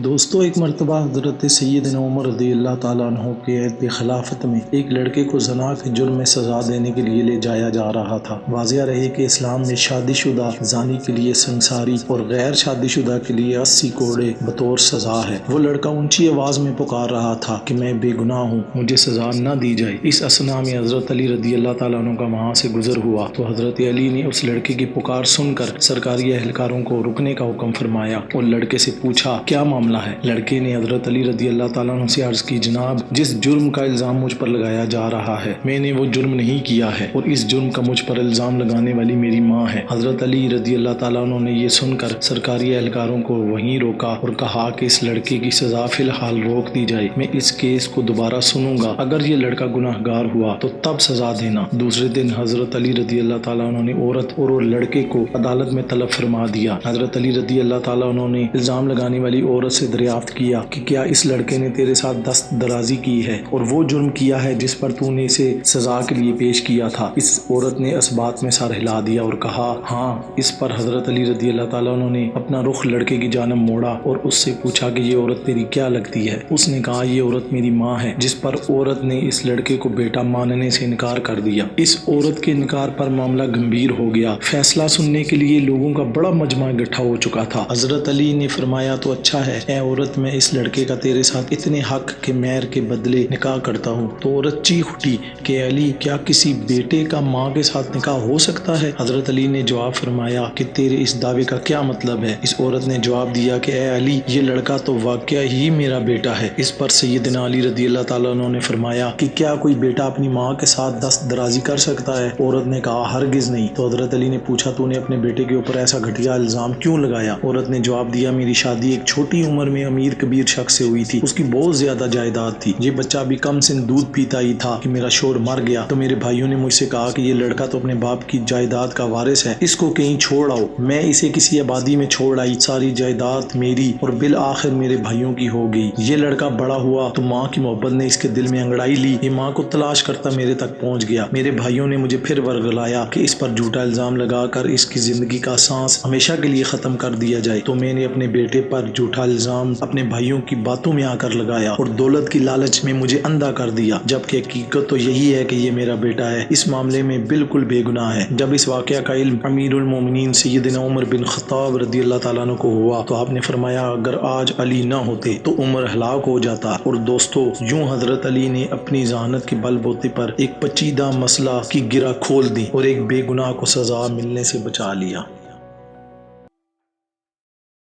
دوستو، ایک مرتبہ حضرت سیدنا عمر رضی اللہ تعالیٰ عنہ کے عہد خلافت میں ایک لڑکے کو زنا کے جرم میں سزا دینے کے لیے لے جایا جا رہا تھا۔ واضح رہے کہ اسلام میں شادی شدہ زانی کے لیے سنگساری اور غیر شادی شدہ کے لیے 80 کوڑے بطور سزا ہے۔ وہ لڑکا اونچی آواز میں پکار رہا تھا کہ میں بے گناہ ہوں، مجھے سزا نہ دی جائے۔ اس اثنا میں حضرت علی رضی اللہ تعالیٰ عنہ کا وہاں سے گزر ہوا تو حضرت علی نے اس لڑکے کی پکار سن کر سرکاری اہلکاروں کو رکنے کا حکم فرمایا اور لڑکے سے پوچھا کیا معاملہ ہے۔ لڑکے نے حضرت علی رضی اللہ تعالیٰ عنہ سے عرض کی، جناب، جس جرم کا الزام مجھ پر لگایا جا رہا ہے میں نے وہ جرم نہیں کیا ہے، اور اس جرم کا مجھ پر الزام لگانے والی میری ماں ہے۔ حضرت علی رضی اللہ تعالیٰ عنہ نے یہ سن کر سرکاری اہلکاروں کو وہیں روکا اور کہا کہ اس لڑکے کی سزا فی الحال روک دی جائے، میں اس کیس کو دوبارہ سنوں گا، اگر یہ لڑکا گناہ گار ہوا تو تب سزا دینا۔ دوسرے دن حضرت علی رضی اللہ تعالیٰ عنہ نے عورت اور لڑکے کو عدالت میں طلب فرما دیا۔ حضرت علی رضی اللہ تعالیٰ عنہ نے الزام لگانے والی عورت سے دریافت کیا کہ کیا اس لڑکے نے تیرے ساتھ دست درازی کی ہے اور وہ جرم کیا ہے جس پر تو نے اسے سزا کے لیے پیش کیا تھا؟ اس عورت نے اس بات میں سر ہلا دیا اور کہا ہاں۔ اس پر حضرت علی رضی اللہ تعالیٰ عنہ نے اپنا رخ لڑکے کی جانب موڑا اور اس سے پوچھا کہ یہ عورت تیری کیا لگتی ہے؟ اس نے کہا یہ عورت میری ماں ہے، جس پر عورت نے اس لڑکے کو بیٹا ماننے سے انکار کر دیا۔ اس عورت کے انکار پر معاملہ گمبھیر ہو گیا۔ فیصلہ سننے کے لیے لوگوں کا بڑا مجمع اکٹھا ہو چکا تھا۔ حضرت علی نے فرمایا تو اچھا ہے اے عورت، میں اس لڑکے کا تیرے ساتھ اتنے حق کے مہر کے بدلے نکاح کرتا ہوں۔ تو عورت چیخ اٹھی کہ علی، کیا کسی بیٹے کا ماں کے ساتھ نکاح ہو سکتا ہے؟ حضرت علی نے جواب فرمایا کہ تیرے اس دعوے کا کیا مطلب ہے؟ اس عورت نے جواب دیا کہ اے علی، یہ لڑکا تو واقعہ ہی میرا بیٹا ہے۔ اس پر سیدنا علی رضی اللہ تعالیٰ عنہ نے فرمایا کہ کیا کوئی بیٹا اپنی ماں کے ساتھ دست درازی کر سکتا ہے؟ عورت نے کہا ہرگز نہیں۔ تو حضرت علی نے پوچھا تو نے اپنے بیٹے کے اوپر ایسا گھٹیا الزام کیوں لگایا؟ عورت نے جواب دیا میری شادی ایک چھوٹی عمر میں امیر کبیر شخص سے ہوئی تھی، اس کی بہت زیادہ جائیداد تھی، یہ بچہ بھی کم سن دودھ پیتا ہی تھا کہ میرا شوہر مر گیا تو میرے بھائیوں نے مجھ سے کہا کہ یہ لڑکا تو اپنے باپ کی جائیداد کا وارث ہے، اس کو کہیں چھوڑ آؤ۔ میں اسے کسی آبادی میں چھوڑ آئی، ساری جائیداد میری اور بالآخر میرے بھائیوں کی ہو گئی۔ یہ لڑکا بڑا ہوا تو ماں کی محبت نے اس کے دل میں انگڑائی لی، یہ ماں کو تلاش کرتا میرے تک پہنچ گیا۔ میرے بھائیوں نے مجھے پھر ورغلایا کہ اس پر جھوٹا الزام لگا کر اس کی زندگی کا سانس ہمیشہ کے لیے ختم کر دیا جائے، تو میں نے اپنے بیٹے پر جھوٹا الزام اپنے بھائیوں کی باتوں میں آ کر لگایا اور دولت کی لالچ میں مجھے اندھا کر دیا، جبکہ حقیقت تو یہی ہے کہ یہ میرا بیٹا ہے، اس معاملے میں بالکل بے گناہ ہے۔ جب اس واقعہ کا علم امیر المومنین سیدنا عمر بن خطاب رضی اللہ تعالیٰ عنہ کو ہوا تو آپ نے فرمایا اگر آج علی نہ ہوتے تو عمر ہلاک ہو جاتا۔ اور دوستو، یوں حضرت علی نے اپنی ذہانت کے بل بوتے پر ایک پیچیدہ مسئلہ کی گرہ کھول دی اور ایک بے گناہ کو سزا ملنے سے بچا لیا۔